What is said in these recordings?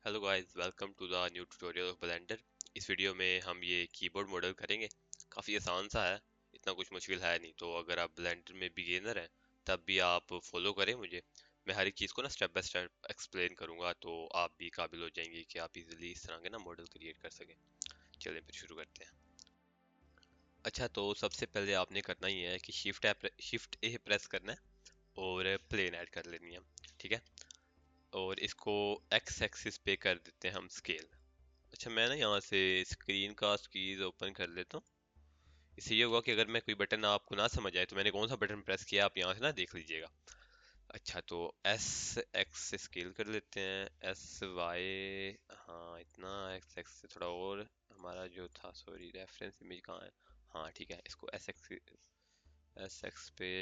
Hello guys, welcome to the new tutorial of Blender. इस video में हम ये कीबोर्ड मॉडल करेंगे। काफ़ी आसान सा है, इतना कुछ मुश्किल है नहीं। तो अगर आप ब्लेंडर में बिगिनर हैं तब भी आप फॉलो करें मुझे। मैं हर एक चीज़ को ना स्टेप बाय स्टेप एक्सप्लेन करूंगा, तो आप भी काबिल हो जाएंगे कि आप इजीली इस तरह के ना मॉडल क्रिएट कर सकें। चलिए फिर शुरू करते हैं। अच्छा, तो सबसे पहले आपने करना ही है कि शिफ्ट ए प्रेस करना है और प्लेन ऐड कर लेनी है। ठीक है, और इसको एक्स एक्सिस पे कर देते हैं हम स्केल। अच्छा, मैं ना यहाँ से स्क्रीन कास्ट कीज ओपन कर लेता हूँ। इससे ये होगा कि अगर मैं कोई बटन आपको ना समझ आए तो मैंने कौन सा बटन प्रेस किया आप यहाँ से ना देख लीजिएगा। अच्छा, तो एस एक्स से स्केल कर लेते हैं, एस वाई, हाँ इतना, एक्स एक्स से थोड़ा और। हमारा जो था, सॉरी, रेफरेंस इमेज कहाँ है। हाँ ठीक है, इसको एस एक्स पे,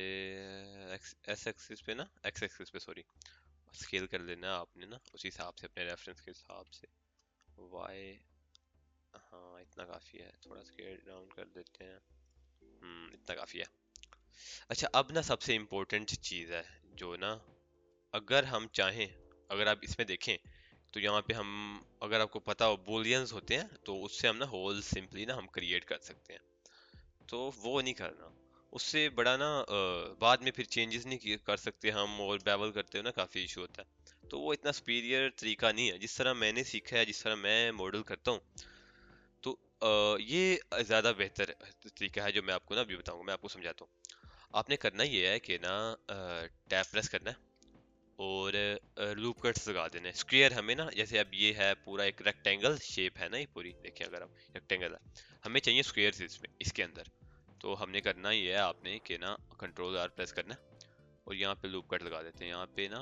एस एक्सिस पे ना, एक्स एक्सिस पे सॉरी, स्केल कर लेना है आपने ना उसी हिसाब से, अपने रेफरेंस के हिसाब से। वाई, हाँ इतना काफ़ी है, थोड़ा स्केल डाउन कर देते हैं। इतना काफ़ी है। अच्छा, अब ना सबसे इम्पोर्टेंट चीज़ है जो ना, अगर हम चाहें, अगर आप इसमें देखें तो यहाँ पे हम, अगर आपको पता हो बूलियंस होते हैं तो उससे हम ना होल सिंपली ना हम क्रिएट कर सकते हैं। तो वो नहीं करना, उससे बड़ा ना बाद में फिर चेंजेस नहीं कर सकते हम, और बेवल करते हो ना काफ़ी इशू होता है। तो वो इतना सुपीरियर तरीका नहीं है जिस तरह मैंने सीखा है, जिस तरह मैं मॉडल करता हूँ। तो ये ज़्यादा बेहतर तरीका है जो मैं आपको ना अभी बताऊंगा, मैं आपको समझाता हूँ। आपने करना ये है कि ना टैप प्रेस करना है और लूप कट्स लगा देने हैं। स्क्वायर हमें ना, जैसे अब ये है पूरा एक रेक्टेंगल शेप है ना, ये पूरी देखिए, अगर आप रेक्टेंगल है, हमें चाहिए स्क्वायर इसमें, इसके अंदर। तो हमने करना ये है आपने कि ना कंट्रोल आर प्रेस करना है और यहाँ पे लूप कट लगा देते हैं। यहाँ पे ना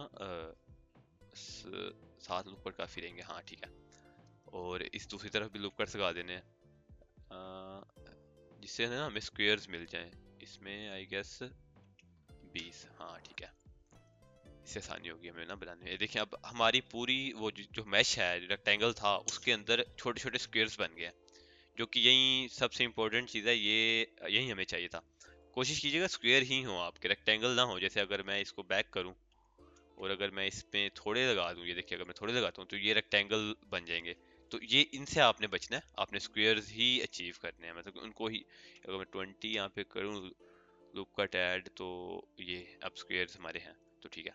7 लूप कट काफ़ी रहेंगे, हाँ ठीक है। और इस दूसरी तरफ भी लूप कट्स लगा देने हैं, जिससे ना हमें स्क्वेयर्स मिल जाएं। इसमें आई गेस 20, हाँ ठीक है। इससे आसानी होगी हमें ना बनाने में। देखिए अब हमारी पूरी वो जो मैश है, जो रेक्टेंगल था, उसके अंदर छोटे छोटे स्क्वेयर्स बन गए हैं, जो कि यही सबसे इंपॉर्टेंट चीज़ है। ये यही हमें चाहिए था। कोशिश कीजिएगा स्क्वेयर ही हो आपके, रेक्टेंगल ना हो। जैसे अगर मैं इसको बैक करूं और अगर मैं इसमें थोड़े लगा दूं, ये देखिए, अगर मैं थोड़े लगाता हूँ तो ये रेक्टेंगल बन जाएंगे। तो ये इनसे आपने बचना है, आपने स्क्वेयर्स ही अचीव करने हैं, मतलब उनको ही। अगर मैं 20 यहाँ पे करूँ लूप कट ऐड, तो ये अब स्क्वेयर्स हमारे हैं, तो ठीक है।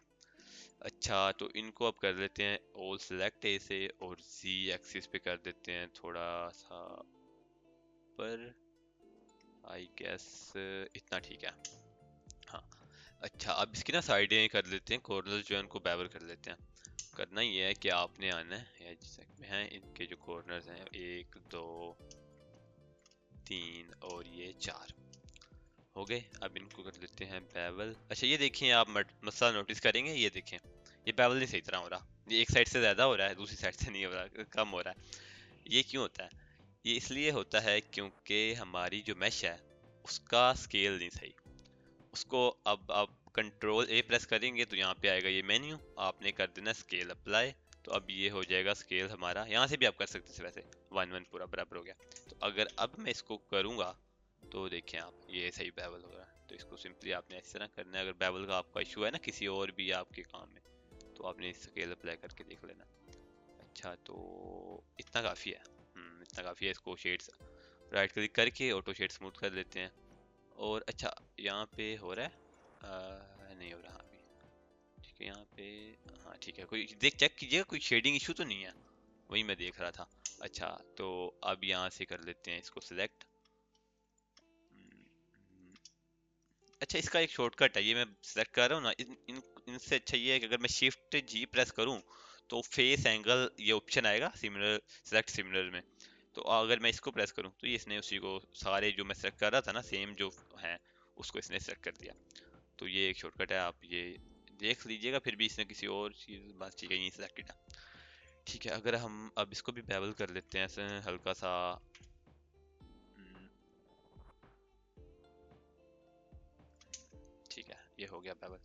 अच्छा, तो इनको अब कर लेते हैं ऑल सेलेक्ट ए से, और जी एक्सिस पे कर देते हैं थोड़ा सा पर, आई गेस इतना ठीक है। हाँ, अच्छा, अब इसकी ना साइडें कर लेते हैं, कॉर्नर्स जो है उनको बेवल कर लेते हैं। करना ये है कि आपने आना है, या जिस में है इनके जो कॉर्नर्स हैं, 1 2 3 और ये 4 हो गए। अब इनको कर लेते हैं बेवल। अच्छा, ये देखें आप, मसला नोटिस करेंगे, ये देखें, ये बेवल नहीं सही तरह हो रहा। ये एक साइड से ज्यादा हो रहा है, दूसरी साइड से नहीं हो रहा, कम हो रहा है। ये क्यों होता है? ये इसलिए होता है क्योंकि हमारी जो मैश है उसका स्केल नहीं सही। उसको अब आप कंट्रोल ए प्रेस करेंगे तो यहाँ पे आएगा ये मेन्यू, आपने कर देना स्केल अप्लाई। तो अब ये हो जाएगा स्केल हमारा, यहाँ से भी आप कर सकते थे वैसे, 1 1 पूरा बराबर हो गया। तो अगर अब मैं इसको करूँगा तो देखें आप, ये सही बेवल हो रहा है। तो इसको सिंपली आपने इस तरह करना है। अगर बेवल का आपका इशू है ना किसी और भी आपके काम में, तो आपने स्केल अप्लाई करके देख लेना। अच्छा, तो इतना काफ़ी है। इतना काफ़ी है। इसको शेड्स राइट क्लिक करके ऑटो शेड स्मूथ कर लेते हैं। और अच्छा, यहाँ पे हो रहा है, नहीं हो रहा अभी। ठीक है, यहाँ पे, हाँ ठीक है, कोई देख चेक कीजिएगा, कोई शेडिंग इशू तो नहीं है, वही मैं देख रहा था। अच्छा, तो अब यहाँ से कर लेते हैं इसको सिलेक्ट। अच्छा, इसका एक शॉर्टकट है, ये मैं सेलेक्ट कर रहा हूँ ना, इनसे अच्छा ये है कि अगर मैं शिफ्ट जी प्रेस करूँ तो फेस एंगल ये ऑप्शन आएगा सिमिलर, सेलेक्ट सिमिलर में। तो अगर मैं इसको प्रेस करूँ तो ये इसने उसी को, सारे जो मैं सेलेक्ट कर रहा था ना सेम जो हैं, उसको इसने सेलेक्ट कर दिया। तो ये एक शॉर्टकट है, आप ये देख लीजिएगा। फिर भी इसने किसी और चीज़ बात चीज़ नहीं सेलेक्टेड है। ठीक है, अगर हम अब इसको भी बेवल कर लेते हैं ऐसे हल्का सा। हम्म, ठीक है, ये हो गया बेवल।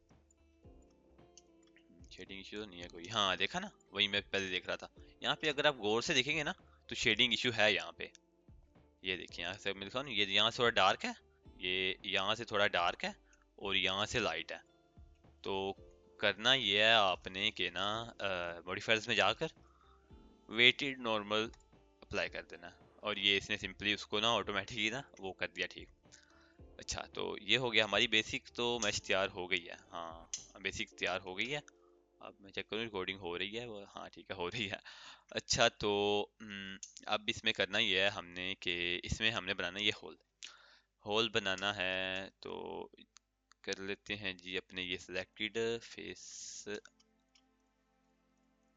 शेडिंग इशू तो नहीं है कोई, हाँ देखा ना, वही मैं पहले देख रहा था। यहाँ पे अगर आप गौर से देखेंगे ना तो शेडिंग इशू है यहाँ पे। ये देखिए, यहाँ से मैं दिखाऊँ ना, ये यहाँ से थोड़ा डार्क है, ये यहाँ से थोड़ा डार्क है, और यहाँ से लाइट है। तो करना ये है आपने कि ना मॉडिफायर्स में जाकर वेटेड नॉर्मल अप्लाई कर देना, और ये इसने सिंपली उसको ना ऑटोमेटिकली ना वो कर दिया ठीक। अच्छा, तो ये हो गया हमारी बेसिक तो मैच तैयार हो गई है। हाँ, बेसिक तैयार हो गई है। अब मैं चेक करूँ रिकॉर्डिंग हो रही है वो, हाँ ठीक है हो रही है। अच्छा तो अब इसमें करना ये है हमने कि इसमें हमने बनाना ये होल, होल बनाना है। तो कर लेते हैं जी अपने ये सिलेक्टेड फेस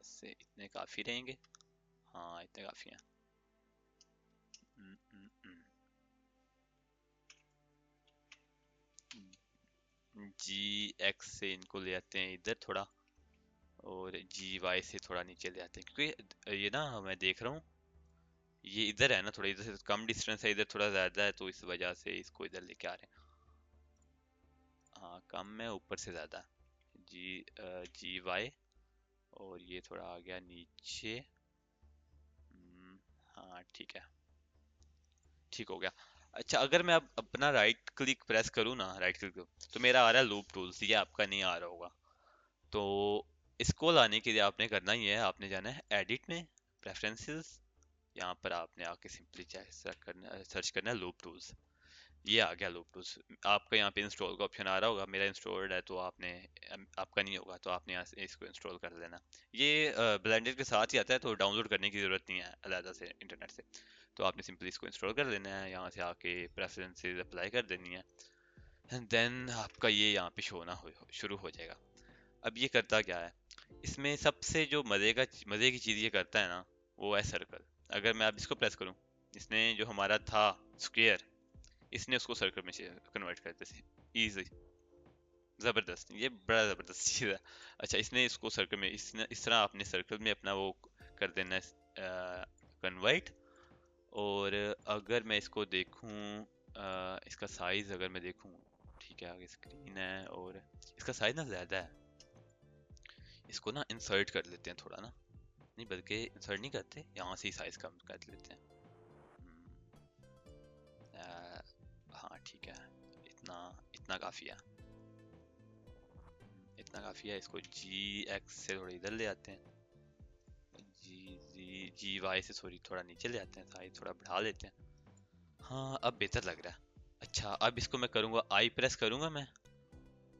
से, इतने काफ़ी रहेंगे। हाँ इतने काफ़ी हैं। जी एक्स से इनको ले आते हैं इधर थोड़ा, और जी वाई से थोड़ा नीचे ले आते हैं, क्योंकि ये ना मैं देख रहा हूँ ये इधर है ना, थोड़ा इधर से कम डिस्टेंस है, इधर थोड़ा ज़्यादा है, तो इस वजह से इसको इधर लेके आ रहे हैं। हाँ कम है ऊपर से ज़्यादा। जी जी वाई, और ये थोड़ा आ गया नीचे। हाँ ठीक है, ठीक हो गया। अच्छा अगर मैं अब अपना राइट क्लिक प्रेस करूँ ना, राइट क्लिक, तो मेरा आ रहा है लूप टूल्स, ये आपका नहीं आ रहा होगा। तो इसको लाने के लिए आपने करना ही है, आपने जाना है एडिट में, प्रेफरेंसेस, यहाँ पर आपने आके सिंपली सर्च करना है लूप टूल्स। ये आ गया लूप टूल्स। आपका यहाँ पे इंस्टॉल का ऑप्शन आ रहा होगा, मेरा इंस्टॉल्ड है तो आपने आपका नहीं होगा तो आपने यहाँ से इसको इंस्टॉल कर लेना। ये ब्लेंडर के साथ ही आता है, तो डाउनलोड करने की ज़रूरत नहीं है अलहदा से इंटरनेट से। तो आपने सिंपली इसको इंस्टॉल कर लेना है, यहाँ से आके प्रेफरेंसेस अप्लाई कर देनी है, एंड देन आपका ये यहाँ पे शो होना शुरू हो जाएगा। अब ये करता क्या है, इसमें सबसे जो मज़े की चीज़ ये करता है ना, वो है सर्कल। अगर मैं अब इसको प्रेस करूँ, इसने जो हमारा था स्क्वेयर, इसने उसको सर्कल में कन्वर्ट कर दिया, इजी, जबरदस्त, ये बड़ा जबरदस्त चीज़ है। अच्छा इसने इसको सर्कल में, इस तरह आपने सर्कल में अपना वो कर देना है कन्वर्ट। और अगर मैं इसको देखूं, इसका साइज अगर मैं देखूं, ठीक है आगे स्क्रीन है और इसका साइज ना ज़्यादा है, इसको ना इंसर्ट कर लेते हैं थोड़ा ना, नहीं बल्कि इंसर्ट नहीं करते, यहाँ से ही साइज कम कर लेते हैं। हाँ ठीक है, इतना इतना काफ़ी है, इतना काफ़ी है। इसको जी एक्स से थोड़ा इधर ले आते हैं, जी जी जी वाई से सॉरी थोड़ा नीचे ले आते हैं, साइज थोड़ा बढ़ा लेते हैं। हाँ अब बेहतर लग रहा है। अच्छा अब इसको मैं करूँगा आई प्रेस करूँगा मैं,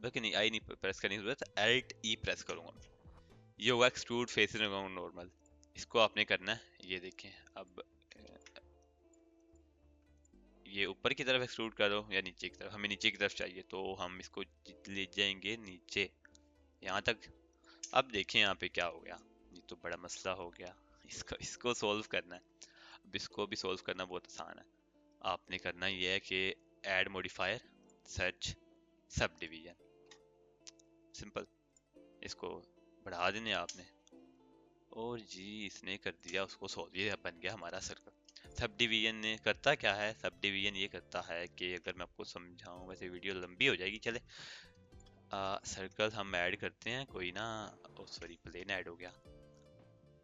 बल्कि नहीं आई नहीं प्रेस करने की जरूरत, एल्ट ई प्रेस करूँगा। ये होगा एक्सट्रूड फेसेस अराउंड नॉर्मल, इसको आपने करना है, ये देखें। अब ये ऊपर की तरफ एक्सट्रूड करो या नीचे की तरफ, हमें नीचे की तरफ चाहिए तो हम इसको ले जाएंगे नीचे यहाँ तक। अब देखें यहाँ पे क्या हो गया, ये तो बड़ा मसला हो गया, इसको इसको सोल्व करना है। अब इसको भी सोल्व करना बहुत आसान है। आपने करना ये है कि add modifier search sub division, simple, इसको बढ़ा देने आपने, और जी इसने कर दिया उसको सोल्व, ये बन गया हमारा सर्कल। सब डिवीजन ने करता क्या है, सब डिवीजन ये करता है कि अगर मैं आपको समझाऊं, वैसे वीडियो लंबी हो जाएगी चले। सर्कल हम ऐड करते हैं कोई ना, ओ सॉरी प्लेन ऐड हो गया।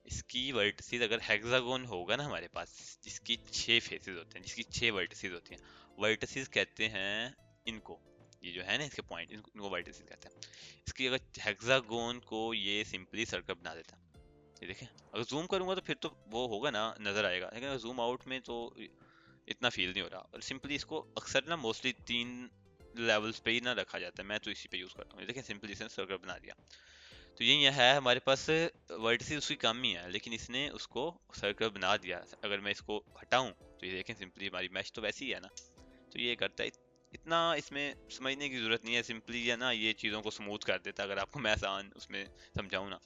इसकी वर्टिसेस अगर हेक्सागोन होगा ना हमारे पास, जिसकी 6 फेसेस होते हैं, जिसकी 6 वर्टिसेस होती हैं, वर्टिसेस कहते हैं इनको, ये जो है ना इसके पॉइंट, इनको वर्टिसेस कहते हैं। इसकी अगर हेक्सागोन को ये सिंपली सर्कल बना देता है, ये देखें। अगर जूम करूंगा तो फिर तो वो होगा ना, नजर आएगा, लेकिन अगर जूम आउट में तो इतना फील नहीं हो रहा। और सिंपली इसको अक्सर ना मोस्टली 3 लेवल्स पे ही ना रखा जाता है, मैं तो इसी पे यूज करता हूँ। ये देखें सिंपली इसने सर्कल बना दिया। तो यही है हमारे पास, वर्टिसेस उसकी कम ही है लेकिन इसने उसको सर्कल बना दिया। अगर मैं इसको हटाऊं तो ये देखें सिंपली हमारी मैश तो वैसी ही है ना। तो ये करता है, इतना इसमें समझने की जरूरत नहीं है, सिंपली है ना ये चीज़ों को स्मूथ कर देता है, अगर आपको मैं आसान उसमें समझाऊं ना।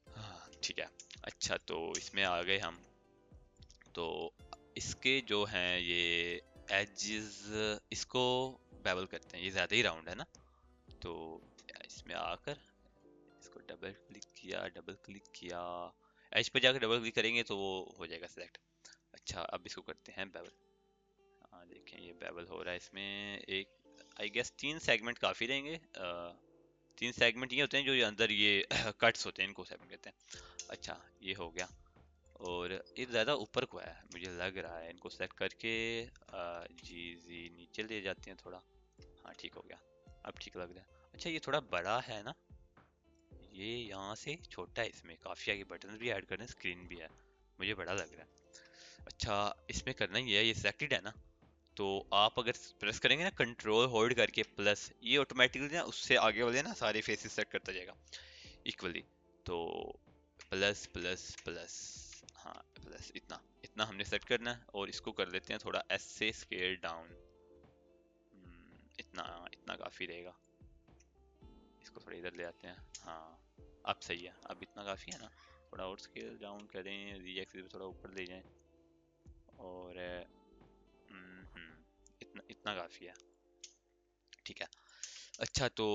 हाँ ठीक है। अच्छा तो इसमें आ गए हम, तो इसके जो हैं ये एजेस, इसको बेवल करते हैं, ये ज़्यादा ही राउंड है ना। तो इसमें आकर इसको डबल क्लिक किया, डबल क्लिक किया, एज पे जाकर डबल क्लिक करेंगे तो वो हो जाएगा सिलेक्ट। अच्छा अब इसको करते हैं बेवल। हाँ देखें ये बेवल हो रहा है इसमें, एक आई गेस 3 सेगमेंट काफ़ी रहेंगे। 3 सेगमेंट ये होते हैं जो ये अंदर ये कट्स होते हैं, इनको सेगमेंट कहते हैं। अच्छा ये हो गया, और ये ज़्यादा ऊपर को है मुझे लग रहा है, इनको सेलेक्ट करके जी जी नीचे ले जाते हैं थोड़ा। हाँ ठीक हो गया, अब ठीक लग रहा है। अच्छा ये थोड़ा बड़ा है ना, ये यहाँ से छोटा है, इसमें काफ़ी आगे बटन भी ऐड करने, स्क्रीन भी है, मुझे बड़ा लग रहा है। अच्छा, इसमें करना ही है, ये सिलेक्टेड है ना, तो आप अगर प्रेस करेंगे ना कंट्रोल होल्ड करके प्लस, ये ऑटोमेटिकली ना उससे आगे वाले ना सारे फेसेस सेट करता जाएगा इक्वली। तो प्लस प्लस प्लस, हाँ प्लस, इतना इतना हमने सेट करना है, और इसको कर लेते हैं थोड़ा एस से स्केल डाउन। इतना इतना काफ़ी रहेगा। इसको थोड़ा इधर ले आते हैं। हाँ, अब सही है, अब इतना काफ़ी है ना। थोड़ा और स्केल डाउन करें, जी एक्सिस पे थोड़ा ऊपर ले जाएं, और इतना इतना काफ़ी है। ठीक है। अच्छा, तो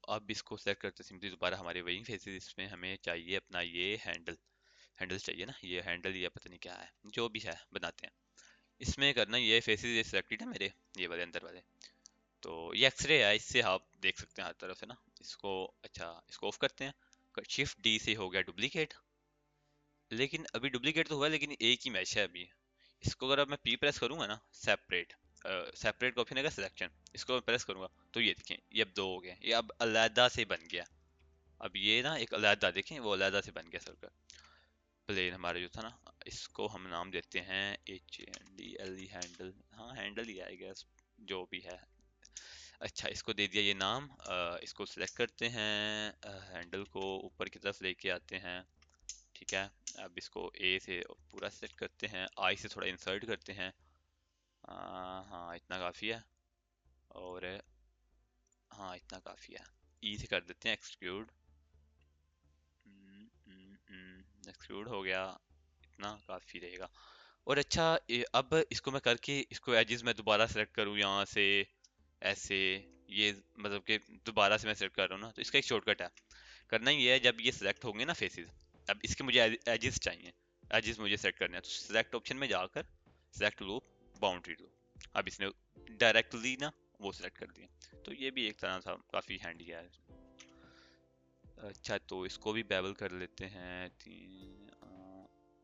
अब इसको सेलेक्ट करते सिंपली दोबारा हमारे वही फेसेस, इसमें हमें चाहिए अपना ये हैंडल चाहिए ना, ये हैंडल, ये पता नहीं क्या है, जो भी है बनाते हैं। इसमें करना ये फेसेस, ये सिलेक्टेड है मेरे, ये वाले अंदर वाले। तो ये एक्सरे है, इससे आप देख सकते हैं हर तरफ से ना इसको। अच्छा, इसको ऑफ करते हैं। शिफ्ट डी से हो गया डुप्लीकेट, लेकिन अभी डुप्लीकेट तो हुआ, लेकिन एक ही मैच है अभी। इसको अगर अब मैं पी प्रेस करूंगा ना, सेपरेट, सेपरेट का ऑप्शन है सिलेक्शन, इसको मैं प्रेस करूंगा तो ये देखें, ये अब दो हो गए, ये अब अलहदा से बन गया। अब ये ना एक अलहदा, देखें वो अलहदा से बन गया सर्कल। प्लेन हमारा जो था ना, इसको हम नाम देते हैं H N D L E, handle, हाँ हैंडल ही आई गेस, जो भी है। अच्छा, इसको दे दिया ये नाम। इसको सिलेक्ट करते हैं, हैंडल को ऊपर की तरफ लेके आते हैं। ठीक है। अब इसको ए से पूरा सेलेक्ट करते हैं, आई से थोड़ा इंसर्ट करते हैं। हाँ, इतना काफ़ी है। और हाँ, इतना काफ़ी है। ई से कर देते हैं एक्सक्लूड। एक्सक्लूड हो गया, इतना काफ़ी रहेगा। और अच्छा, अब इसको मैं करके, इसको एजेस में दोबारा सेलेक्ट करूँ यहाँ से, ऐसे, ये मतलब कि दोबारा से मैं सेलेक्ट कर रहा हूँ ना, तो इसका एक शॉर्टकट है। करना ही है, जब ये सिलेक्ट होंगे ना फेसेस, अब इसके मुझे एजेस चाहिए, एजेस मुझे सेट करने हैं, तो सिलेक्ट ऑप्शन में जाकर सिलेक्ट लूप, बाउंड्री लूप, अब इसने डायरेक्टली ना वो सिलेक्ट कर दिया। तो ये भी एक तरह था काफ़ी हैंडी है। अच्छा, तो इसको भी बेबल कर लेते हैं,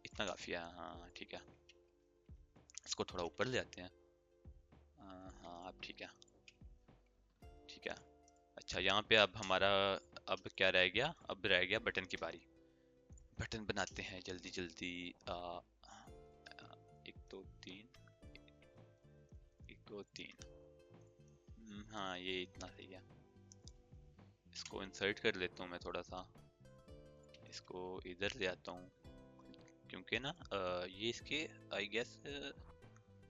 इतना काफ़ी है, हाँ ठीक है। इसको थोड़ा ऊपर ले आते हैं। हाँ, अब ठीक है, ठीक है। अच्छा, यहाँ पे अब हमारा, अब क्या रह गया, अब रह गया बटन की बारी। बटन बनाते हैं जल्दी जल्दी। एक दो तीन, एक दो तीन। हाँ, ये इतना सही है। इसको इंसर्ट कर लेता हूँ मैं थोड़ा सा, इसको इधर ले आता हूँ, क्योंकि ना ये इसके आई गेस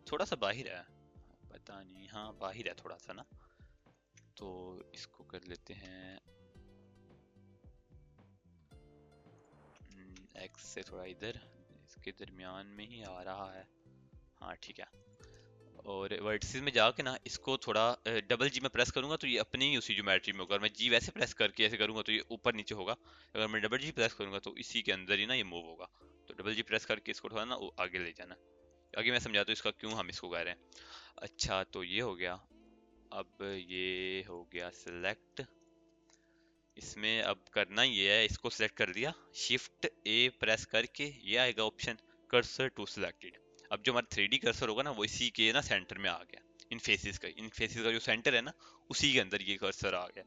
थोड़ा सा बाहिर है, पता नहीं, हाँ बाहिर है थोड़ा सा ना। तो इसको कर लेते हैं एक्स से थोड़ा इधर, इसके दरमियान में ही आ रहा है। हाँ ठीक है। और वर्टिसेस में जाके ना इसको थोड़ा डबल जी में प्रेस करूंगा तो ये अपनी ही उसी ज्योमेट्री में होगा, और मैं जी वैसे प्रेस करके ऐसे करूंगा तो ये ऊपर नीचे होगा। अगर मैं डबल जी प्रेस करूंगा तो इसी के अंदर ही ना ये मूव होगा। तो डबल जी प्रेस करके इसको थोड़ा ना आगे ले जाना। आगे मैं समझाता हूँ इसका क्यों हम इसको कह रहे हैं। अच्छा, तो ये हो गया। अब ये हो गया सिलेक्ट। इसमें अब करना ये है, इसको सिलेक्ट कर दिया, शिफ्ट ए प्रेस करके ये आएगा ऑप्शन, कर्सर टू सिलेक्टेड। अब जो हमारा 3D कर्सर होगा ना, वो इसी के ना सेंटर में आ गया। इन फेसेस का जो सेंटर है ना, उसी के अंदर ये कर्सर आ गया।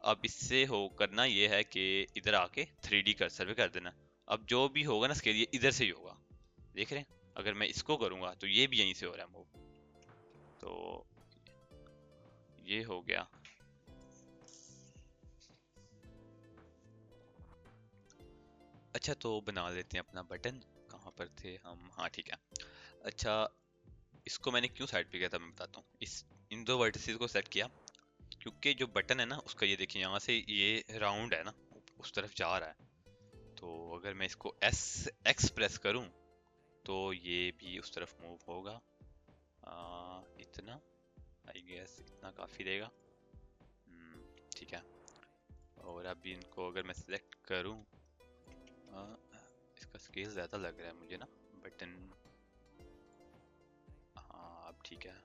अब इससे हो करना ये है कि इधर आके 3D कर्सर पे कर देना। अब जो भी होगा ना स्केल, ये इधर से ही होगा, देख रहे हैं। अगर मैं इसको करूंगा तो ये भी यहीं से हो रहा है मूव। तो ये हो गया। अच्छा, तो बना लेते हैं अपना बटन। कहाँ पर थे हम, हाँ ठीक है। अच्छा, इसको मैंने क्यों साइड पे किया था मैं बताता हूँ। इस इन दो वर्टिसेस को सेट किया क्योंकि जो बटन है ना उसका, ये देखिए यहाँ से ये राउंड है ना, उस तरफ जा रहा है। तो अगर मैं इसको एस एक्स प्रेस करूँ तो ये भी उस तरफ मूव होगा। इतना, आई गेस इतना काफ़ी रहेगा। ठीक है। और अभी इनको अगर मैं सिलेक्ट करूँ, इसका स्केल ज़्यादा लग रहा है मुझे ना, बटन। हाँ, अब ठीक है।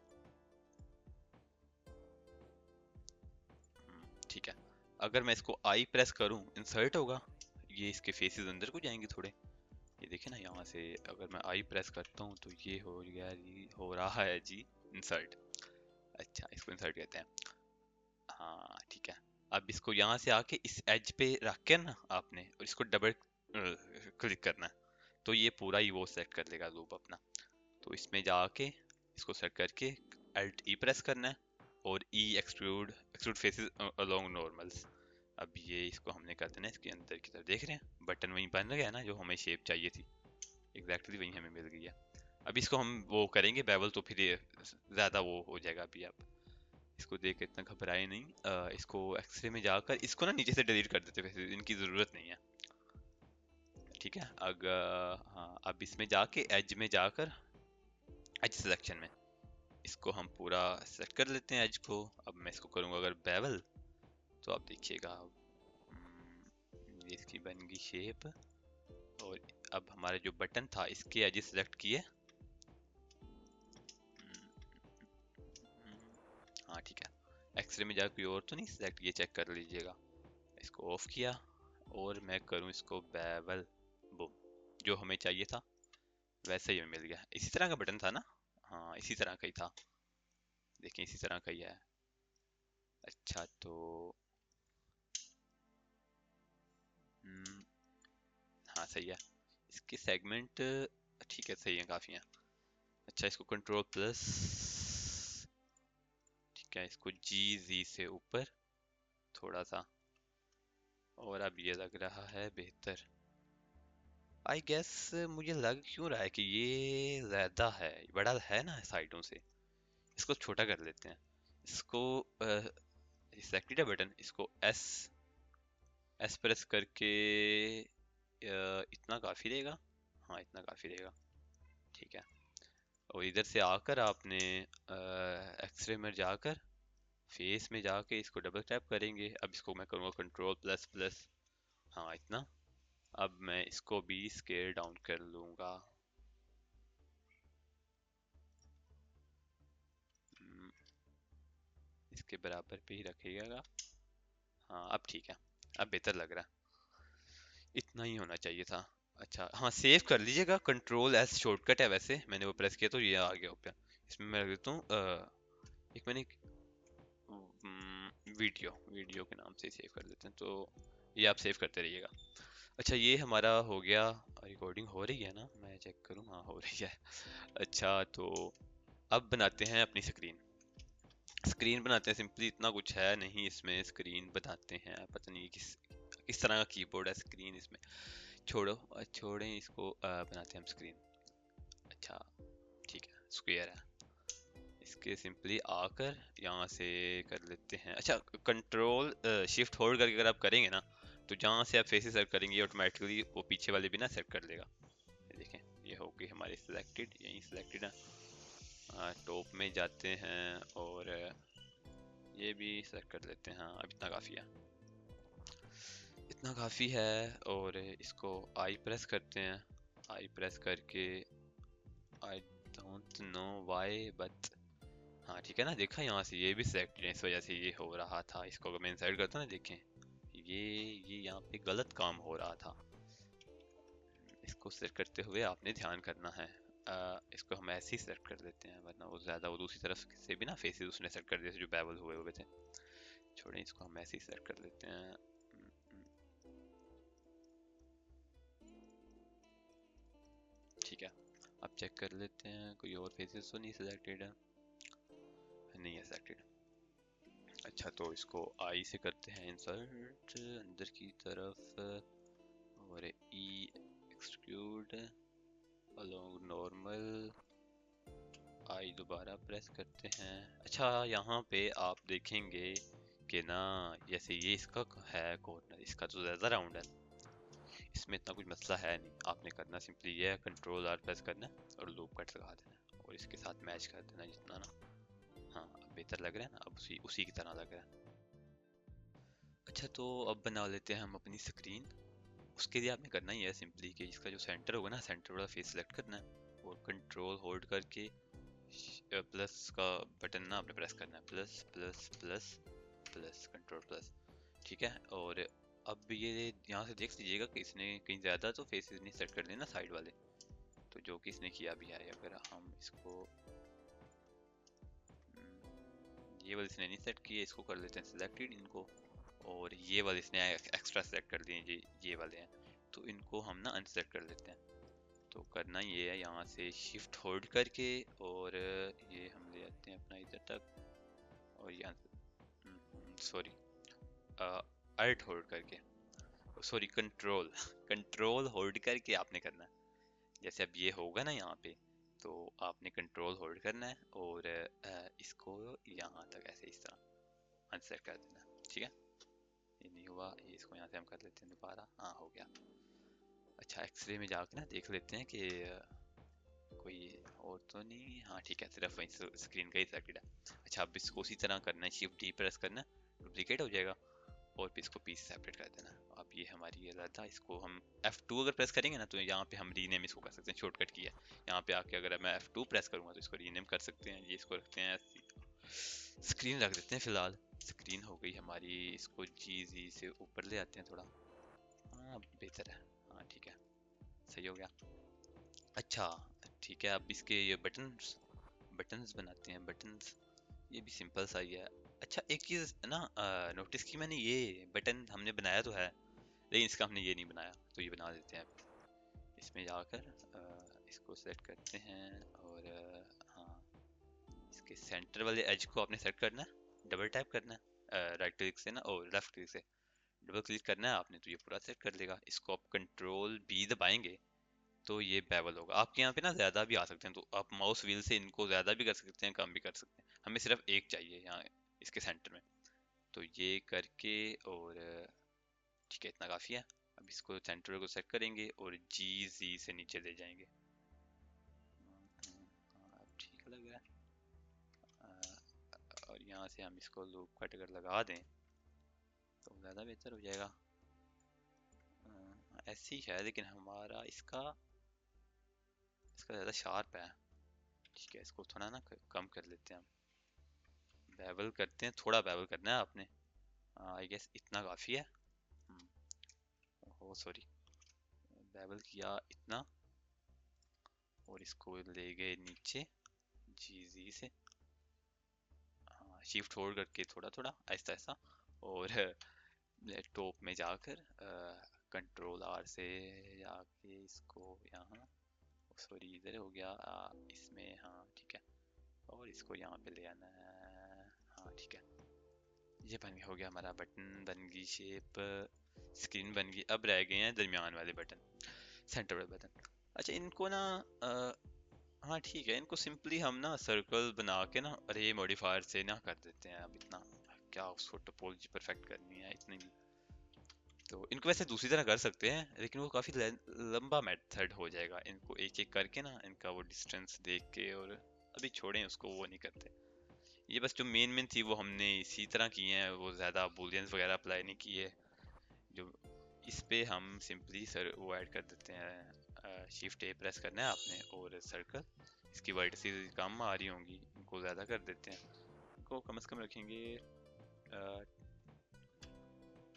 ठीक है। अगर मैं इसको आई प्रेस करूं इंसर्ट होगा, ये इसके फेसेस अंदर को जाएंगे थोड़े। ये देखे ना, यहाँ से अगर मैं आई प्रेस करता हूँ तो ये हो गया जी, हो रहा है जी इंसर्ट। अच्छा, इसको इंसर्ट कहते हैं। हाँ ठीक है। अब इसको यहाँ से आके इस एज पे रख के ना आपने, और इसको डबल क्लिक करना है, तो ये पूरा ही वो सेट कर लेगा लूप अपना। तो इसमें जाके इसको सेट करके Alt E प्रेस करना है, और E extrude extrude faces along normals. अब ये इसको हमने कर देना है इसके अंदर की तरफ। देख रहे हैं बटन वहीं बन गया ना, जो हमें शेप चाहिए थी, एग्जैक्टली वहीं हमें मिल गई है। अब इसको हम वो करेंगे बेवल, तो फिर ये ज़्यादा वो हो जाएगा। अभी आप इसको देख के इतना घबराए नहीं। इसको एक्सरे में जाकर इसको ना नीचे से डिलीट कर देते, वैसे इनकी ज़रूरत नहीं है। ठीक है, अगर हाँ, अब इसमें जाके एज में जाकर एज सिलेक्शन में इसको हम पूरा सेट कर लेते हैं एज को। अब मैं इसको करूँगा अगर बेवल, तो आप देखिएगा ये इसकी बन गई शेप। और अब हमारे जो बटन था इसके एज सेलेक्ट किए। हाँ ठीक है, एक्सरे में जाकर कोई और तो नहीं सिलेक्ट, ये चेक कर लीजिएगा। इसको ऑफ किया और मैं करूँ इसको बेवल, बुम, जो हमें चाहिए था वैसे ही हमें मिल गया। इसी तरह का बटन था ना? हाँ इसी तरह का ही था, देखें इसी तरह का ही है। अच्छा तो हम्म, हाँ सही है, इसके सेगमेंट ठीक है, सही है, काफ़ी है। अच्छा इसको कंट्रोल प्लस, ठीक है, इसको जी जी से ऊपर थोड़ा सा, और अब ये लग रहा है बेहतर। आई गेस मुझे लग क्यों रहा है कि ये ज़्यादा है, बड़ा है ना साइडों से। इसको छोटा कर लेते हैं। इसको सेलेक्टेड है बटन, इसको एस एस प्रेस करके इतना काफ़ी रहेगा। हाँ इतना काफ़ी रहेगा, ठीक है। और इधर से आकर आपने एक्सरे में जाकर फेस में जाके इसको डबल टैप करेंगे। अब इसको मैं करूँगा कंट्रोल प्लस प्लस, हाँ इतना। अब मैं इसको भी स्केल डाउन कर लूँगा। हम्म, इसके बराबर पे ही रखिएगा। हाँ अब ठीक है, अब बेहतर लग रहा है। इतना ही होना चाहिए था। अच्छा हाँ, सेव कर लीजिएगा, कंट्रोल एस शॉर्टकट है वैसे, मैंने वो प्रेस किया तो ये आ गया ऊपर। इसमें मैं रख देता हूँ एक मैंने वीडियो वीडियो के नाम से सेव कर देते हैं, तो ये आप सेव करते रहिएगा। अच्छा ये हमारा हो गया, रिकॉर्डिंग हो रही है ना, मैं चेक करूँ, हाँ हो रही है। अच्छा तो अब बनाते हैं अपनी स्क्रीन। स्क्रीन बनाते हैं सिंपली, इतना कुछ है नहीं इसमें। स्क्रीन बनाते हैं, पता नहीं किस किस तरह का कीबोर्ड है स्क्रीन इसमें, छोड़ो छोड़ें इसको। बनाते हैं हम स्क्रीन। अच्छा ठीक है, स्क्वायर है। इसके सिंपली आकर यहाँ से कर लेते हैं। अच्छा कंट्रोल शिफ्ट होल्ड करके अगर आप करेंगे ना, तो जहाँ से आप फेसेस सेलेक्ट करेंगे ऑटोमेटिकली वो पीछे वाले भी ना सेलेक्ट कर लेगा। ये देखें, ये हो गई हमारी सिलेक्टेड, यहीं सिलेक्टेड है। टॉप में जाते हैं और ये भी सेलेक्ट कर लेते हैं। हाँ अब इतना काफ़ी है, इतना काफ़ी है। और इसको आई प्रेस करते हैं। आई प्रेस करके I don't know why but, हाँ ठीक है ना, देखा यहाँ से ये भी सिलेक्टेड है, इस वजह से ये हो रहा था। इसको अगर मैं इंसर्ट करता हूँ ना, देखें ये यहाँ पे गलत काम हो रहा था। इसको सेलेक्ट करते हुए आपने ध्यान करना है। इसको हम ऐसे ही सेलेक्ट कर देते हैं, वरना वो ज़्यादा, वो दूसरी तरफ से भी ना फेसेस उसने सेलेक्ट कर दिए थे जो बेवल हुए हुए थे। छोड़ें, इसको हम ऐसे ही सेलेक्ट कर लेते हैं। ठीक है, अब चेक कर लेते हैं कोई और फेसेस तो नहीं सिलेक्टेड है, नहीं है सिलेक्टेड। अच्छा तो इसको आई से करते हैं इंसर्ट अंदर की तरफ, और ई एक्सट्रूड अलोंग नॉर्मल, आई दोबारा प्रेस करते हैं। अच्छा यहाँ पे आप देखेंगे कि ना, जैसे ये इसका है कॉर्नर, इसका तो ज़्यादा राउंड है, इसमें इतना कुछ मसला है नहीं। आपने करना सिंपली ये है, कंट्रोल आर प्रेस करना है और लूप कट लगा देना है, और इसके साथ मैच कर देना जितना ना। हाँ अब बेहतर लग रहा है ना, अब उसी उसी की तरह लग रहा है। अच्छा तो अब बना लेते हैं हम अपनी स्क्रीन। उसके लिए आपने करना ही है सिंपली कि इसका जो सेंटर होगा ना, सेंटर वाला फेस सेलेक्ट करना है, और कंट्रोल होल्ड करके प्लस का बटन ना आपने प्रेस करना है, plus plus plus plus, control plus, ठीक है। और अब ये यहाँ से देख लीजिएगा कि इसने कहीं ज़्यादा तो फेसेस नहीं सेट कर लिए ना साइड वाले, तो जो कि इसने किया भी है। अगर हम इसको ये वाले इसने नहीं सेट किए, इसको कर लेते हैं सिलेक्टेड इनको, और ये वाले इसने एक्स्ट्रा सेलेक्ट कर दिए, ये वाले हैं, तो इनको हम ना अनसेलेक्ट कर लेते हैं। तो करना ये है, यहाँ से शिफ्ट होल्ड करके और ये हम ले आते हैं अपना इधर तक, और यहाँ सॉरी अल्ट होल्ड करके, सॉरी कंट्रोल कंट्रोल होल्ड करके आपने करना है। जैसे अब ये होगा ना यहाँ पे, तो आपने कंट्रोल होल्ड करना है और इसको यहाँ तक ऐसे इस तरह अनसेलेक्ट कर देना है, ठीक है। ये नहीं हुआ, ये इसको यहाँ से हम कर लेते हैं दोबारा, हाँ हो गया। अच्छा एक्सरे में जाकर ना देख लेते हैं कि कोई और तो नहीं, हाँ ठीक है, सिर्फ वही स्क्रीन का ही सर्किट है। अच्छा अब इसको उसी तरह करना है, शिफ्ट डी प्रेस करना है, डुप्लीकेट हो जाएगा, और फिर इसको पीस सेपरेट कर देना। अब ये हमारी ये था, इसको हम F2 अगर प्रेस करेंगे ना, तो यहाँ पे हम रीनेम इसको कर सकते हैं, शॉर्टकट की है। यहाँ पे आके अगर मैं F2 प्रेस करूँगा तो इसको रीनेम कर सकते हैं। ये इसको रखते हैं स्क्रीन रख देते हैं फिलहाल। स्क्रीन हो गई हमारी, इसको जी से ऊपर ले आते हैं थोड़ा, हाँ बेहतर है, हाँ ठीक है, सही हो गया। अच्छा ठीक है, अब इसके ये बटन्स बटन्स बनाते हैं, बटन्स ये भी सिंपल सा ही है। अच्छा एक चीज़ ना नोटिस की मैंने, ये बटन हमने बनाया तो है, लेकिन इसका हमने ये नहीं बनाया, तो ये बना देते हैं अभी। इसमें जाकर इसको सेलेक्ट करते हैं और हाँ, इसके सेंटर वाले एज को आपने सेलेक्ट करना है, डबल टैप करना है राइट क्लिक से ना, और लेफ्ट क्लिक से डबल क्लिक करना है आपने, तो ये पूरा सेट कर लेगा। इसको आप कंट्रोल बी दबाएंगे तो ये बेवल होगा। आपके यहाँ पे ना ज़्यादा भी आ सकते हैं, तो आप माउस व्हील से इनको ज़्यादा भी कर सकते हैं, कम भी कर सकते हैं। हमें सिर्फ एक चाहिए यहाँ इसके सेंटर में, तो ये करके और ठीक है, इतना काफ़ी है। अब इसको सेंटर को सेट करेंगे और जी से नीचे ले जाएंगे। अब ठीक लग रहा है। और यहाँ से हम इसको लूप कट अगर लगा दें तो ज़्यादा बेहतर हो जाएगा। ऐसी है, लेकिन हमारा इसका इसका ज़्यादा शार्प है। ठीक है, इसको थोड़ा ना कम कर लेते हैं हम, बेवल करते हैं, थोड़ा बेवल करना है आपने। आई गेस इतना काफ़ी है। ओह सॉरी, बेवल किया इतना, और इसको ले गए नीचे जी से, शिफ्ट होल्ड करके थोड़ा थोड़ा आहिस्ता आहिस्ता, और टॉप में जाकर कंट्रोल आर से जाके इसको यहाँ, सॉरी इधर हो गया, इसमें, हाँ ठीक है, और इसको यहाँ पे ले आना है, हाँ ठीक है। ये हो गया हमारा बटन, बन गई शेप, स्क्रीन बन गई। अब रह गए हैं दरमियान वाले बटन, सेंटर वाले बटन। अच्छा इनको ना हाँ ठीक है, इनको सिंपली हम ना सर्कल बना के ना अरे मॉडिफायर से ना कर देते हैं। अब इतना क्या उसको टोपोलॉजी परफेक्ट करनी है इतनी, तो इनको वैसे दूसरी तरह कर सकते हैं, लेकिन वो काफ़ी लंबा मेथड हो जाएगा। इनको एक एक करके ना, इनका वो डिस्टेंस देख के, और अभी छोड़ें उसको, वो नहीं करते। ये बस जो मेन मेन थी वो हमने इसी तरह की हैं, वो ज़्यादा बूलियंस वगैरह अप्लाई नहीं किए। जो इस पे हम सिंपली सर वो ऐड कर देते हैं, शिफ्ट ए प्रेस करना है आपने और सर्कल, इसकी वर्टिसेस कम आ रही होंगी, इनको ज़्यादा कर देते हैं, इनको कम से कम रखेंगे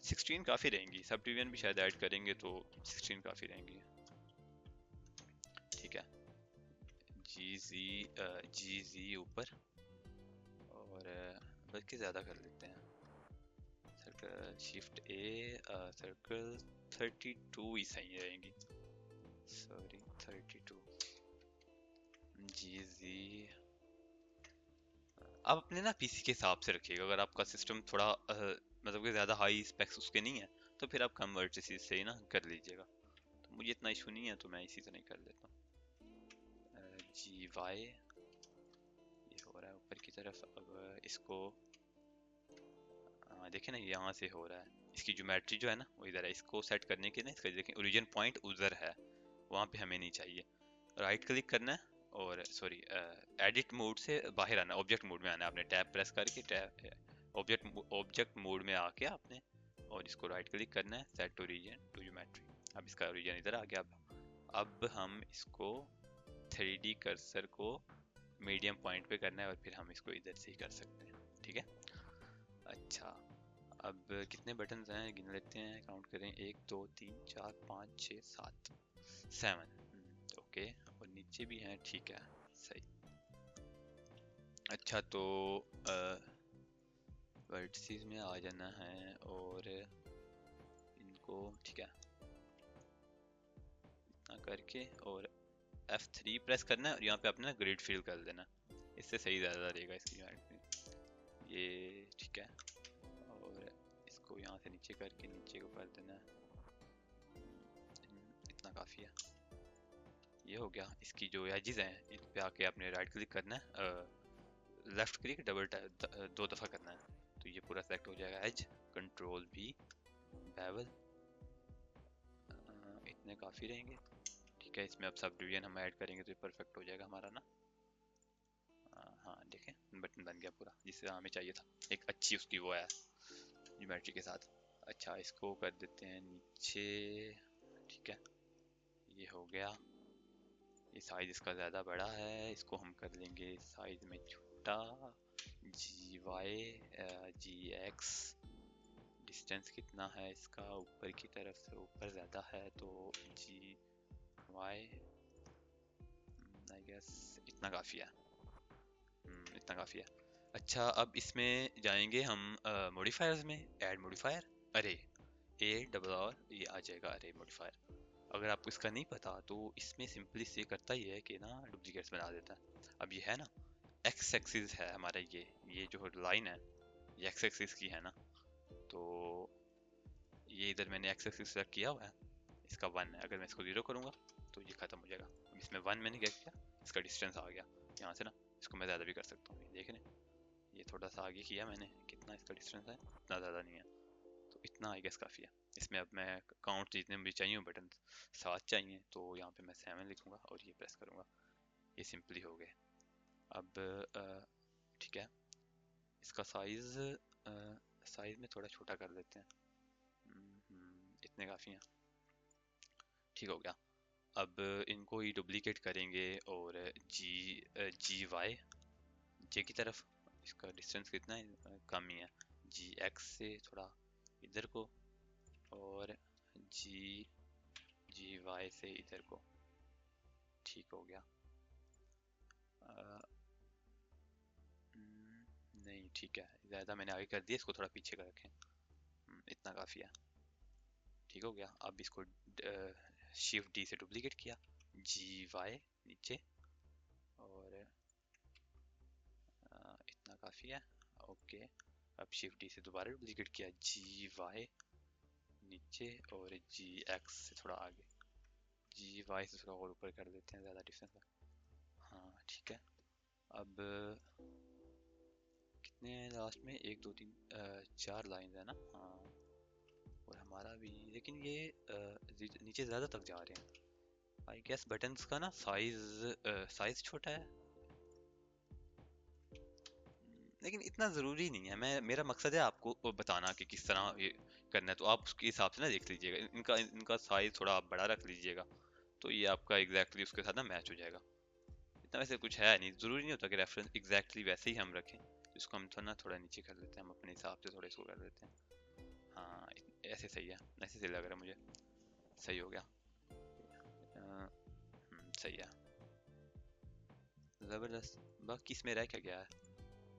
16 काफ़ी रहेंगी। सब डिवीजन भी शायद ऐड करेंगे तो 16 काफ़ी रहेंगी। ठीक है, जी जी ऊपर, और बल्कि ज़्यादा कर लेते हैं, सर्कल शिफ्ट ए सर्कल 32 ही सही रहेंगी, सॉरी 32 जी। आप अपने ना पीसी के हिसाब से रखिएगा, अगर आपका सिस्टम थोड़ा मतलब कि ज़्यादा हाई स्पेक्स उसके नहीं है, तो फिर आप कम वर्टिसेस से ही ना कर लीजिएगा। तो मुझे इतना इशू नहीं है, तो मैं इसी तरह ही कर लेता हूँ। जी वाई ये हो रहा है ऊपर की तरफ। अब इसको देखें ना, यहाँ से हो रहा है, इसकी ज्योमेट्री जो है ना वो इधर है। इसको सेट करने के लिए इसका देखें ओरिजिन पॉइंट उधर है, वहाँ पे हमें नहीं चाहिए। राइट क्लिक करना है और सॉरी एडिट मोड से बाहर आना, ऑब्जेक्ट मोड में आना है आपने, टैब प्रेस करके टैब ऑब्जेक्ट मोड में आके आपने, और इसको राइट क्लिक करना है, सेट ओरिजिन टू ज्योमेट्री। अब इसका ओरिजिन इधर आ गया। अब हम इसको 3D कर्सर को मीडियम पॉइंट पे करना है, और फिर हम इसको इधर से ही कर सकते हैं, ठीक है। अच्छा अब कितने बटन्स हैं गिन लेते हैं, काउंट करें, 1 2 3 4 5 6 7 7, ओके, और नीचे भी हैं, ठीक है, सही। अच्छा तो वर्टिसेस में आ जाना है और इनको ठीक है इतना करके और F3 प्रेस करना है और यहाँ पे अपने ना ग्रिड फिल कर देना, इससे सही ज़्यादा रहेगा इसकी ये ठीक है। और इसको यहाँ से नीचे करके नीचे को कर देना है, इतना काफ़ी है। ये हो गया। इसकी जो एजेस हैं इन पे आके आपने राइट क्लिक करना है, लेफ्ट क्लिक डबल दो दफ़ा करना है, तो ये पूरा सेलेक्ट हो जाएगा। एज कंट्रोल भी बेवल, इतने काफ़ी रहेंगे ठीक है। इसमें अब सब डिवीजन हम ऐड करेंगे तो ये परफेक्ट हो जाएगा हमारा ना। हाँ देखें बटन बन गया पूरा जिससे हमें चाहिए था, एक अच्छी उसकी वो है ज्योमेट्री के साथ। अच्छा इसको कर देते हैं नीचे ठीक है, ये हो गया। ये साइज इसका ज़्यादा बड़ा है, इसको हम कर लेंगे साइज में छोटा। जी वाई जी एक्स, डिस्टेंस कितना है इसका ऊपर की तरफ से, ऊपर ज़्यादा है तो जी वाई आई गेस इतना काफ़ी है। इतना काफ़ी है। अच्छा अब इसमें जाएंगे हम मॉडिफायर्स में, ऐड मॉडिफायर, अरे ए डबल आर ये आ जाएगा अरे मॉडिफायर। अगर आपको इसका नहीं पता तो इसमें सिंपली से करता ही है कि ना डुप्लीकेट्स बना देता है। अब ये है ना एक्स एक्सिस है हमारा, ये जो लाइन है ये एक्स एक्सिस की है ना, तो ये इधर मैंने एक्स एक्सिस सेलेक्ट किया हुआ है, इसका 1 है। अगर मैं इसको 0 करूँगा तो ये ख़त्म हो जाएगा। अब इसमें 1 मैंने क्या किया, इसका डिस्टेंस आ गया यहाँ से ना, इसको मैं ज़्यादा भी कर सकता हूँ देख रहे हैं। ये थोड़ा सा आगे किया मैंने, कितना इसका डिस्टेंस है, इतना ज़्यादा नहीं है, तो इतना आई गेस काफ़ी है। इसमें अब मैं काउंट जितने भी चाहिए बटन 7 चाहिए तो यहाँ पे मैं 7 लिखूँगा और ये प्रेस करूँगा, ये सिंपली हो गए। अब ठीक है इसका साइज़ साइज़ में थोड़ा छोटा कर देते हैं, इतने काफ़ी हैं ठीक हो गया। अब इनको ही डुप्लीकेट करेंगे और जी वाई जे की तरफ, इसका डिस्टेंस कितना है, कम ही है। जी एक्स से थोड़ा इधर को और जी जी वाई से इधर को, ठीक हो गया। नहीं ठीक है, ज़्यादा मैंने आगे कर दिया, इसको थोड़ा पीछे कर रखें, इतना काफ़ी है ठीक हो गया। अब इसको शिफ्ट डी से डुप्लीकेट किया, जी वाई नीचे और इतना काफ़ी है ओके। अब शिफ्ट डी से दोबारा डुप्लीकेट किया, जी वाई नीचे और जी एक्स से थोड़ा आगे, जी वाई से थोड़ा और ऊपर कर देते हैं, ज़्यादा डिस्टेंस है। हाँ ठीक है। अब कितने हैं लास्ट में, 1 2 3 4 लाइन है ना, हाँ और हमारा भी, लेकिन ये नीचे ज़्यादा तक जा रहे हैं। आई गेस बटन्स का ना साइज छोटा है, लेकिन इतना ज़रूरी नहीं है। मेरा मकसद है आपको बताना कि किस तरह ये करना है, तो आप उसके हिसाब से ना देख लीजिएगा, इनका इनका साइज थोड़ा आप बड़ा रख लीजिएगा तो ये आपका एग्जैक्टली उसके साथ ना मैच हो जाएगा। इतना वैसे कुछ है नहीं, ज़रूरी नहीं होता कि रेफरेंस एग्जैक्टली वैसे ही हम रखें, तो इसको हम थोड़ा ना थोड़ा नीचे कर लेते हैं, हम अपने हिसाब से थोड़ा इसको कर देते हैं। हाँ ऐसे सही है, ऐसे सही लग रहा है मुझे, सही हो गया। सही है ज़बरदस्त। बाकी इसमें रह क्या गया है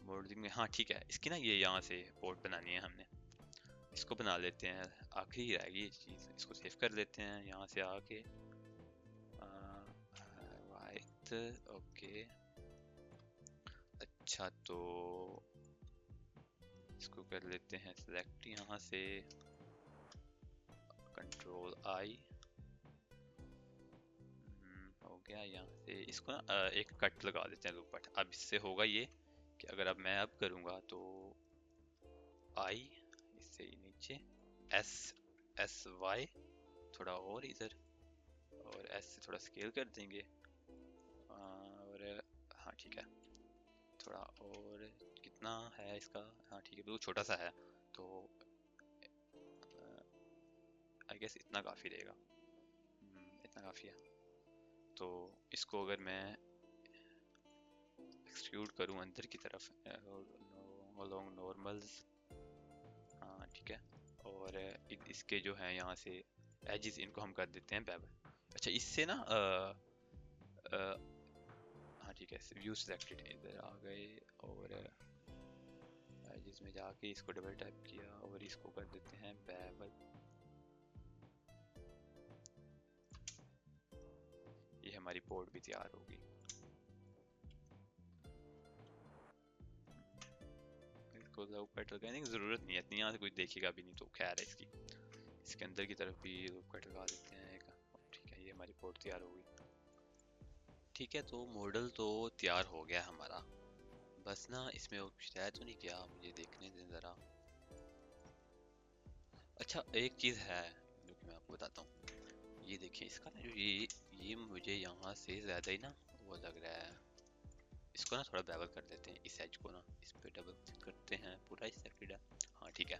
मॉडलिंग में, हाँ ठीक है इसकी ना ये यहाँ से पोर्ट बनानी है हमने, इसको बना लेते हैं। आखिरी ही रहेगी ये चीज़, इसको सेव कर लेते हैं यहाँ से आके वाइट ओके। अच्छा तो इसको कर लेते हैं सिलेक्ट यहाँ से, कंट्रोल आई हो गया। यहाँ से इसको ना एक कट लगा देते हैं लूप कट। अब इससे होगा ये कि अगर अब मैं अब करूँगा तो आई इससे ही नीचे, एस एस वाई थोड़ा और इधर, और एस से थोड़ा स्केल कर देंगे और हाँ ठीक है थोड़ा और, कितना है इसका, हाँ ठीक है बिल्कुल छोटा सा है, तो आई गेस इतना काफ़ी रहेगा, इतना काफ़ी है। तो इसको अगर मैं एक्सट्रूड करूँ अंदर की तरफ अलोंग नॉर्मल्स, हाँ ठीक है, और इसके जो हैं यहाँ से एजेस इनको हम कर देते हैं बेवल। अच्छा इससे ना हाँ ठीक है व्यू सिलेक्टेड इधर आ गए और प्रॉपर्टीज में जाके इसको डबल टैप किया और इसको कर देते हैं बेवल। ये हमारी पोर्ट भी तैयार होगी। इसको लूप कट लगाने की जरूरत नहीं है इतनी, यहाँ से कोई देखेगा भी नहीं तो खैर है इसकी। इसके अंदर की तरफ भी लूप कट लगा देते हैं एक। ठीक है, ये हमारी पोर्ट तैयार होगी। ठीक है, तो मॉडल तो तैयार हो गया हमारा। बस ना इसमें वो कुछ रह तो नहीं गया, मुझे देखने दें ज़रा। अच्छा एक चीज़ है जो कि मैं आपको बताता हूँ। ये देखिए इसका ना जो ये मुझे यहाँ से ज़्यादा ही ना वो लग रहा है। इसको ना थोड़ा बेवल कर देते हैं, इस एज को ना इस पे डबल क्लिक करते हैं, पूरा सिलेक्टेड है। हाँ ठीक है,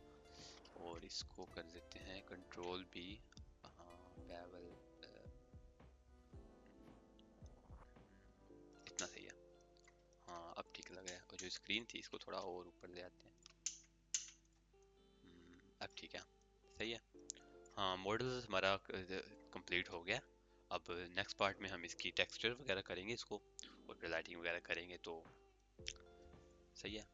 और इसको कर देते हैं कंट्रोल बी। हाँ बेवल इतना सही है। हाँ अब ठीक लग रहा है, और जो स्क्रीन थी इसको थोड़ा और ऊपर ले आते हैं। अब ठीक है, सही है। हाँ मॉडल हमारा कंप्लीट हो गया। अब नेक्स्ट पार्ट में हम इसकी टेक्सचर वगैरह करेंगे इसको, और फिर लाइटिंग वगैरह करेंगे, तो सही है।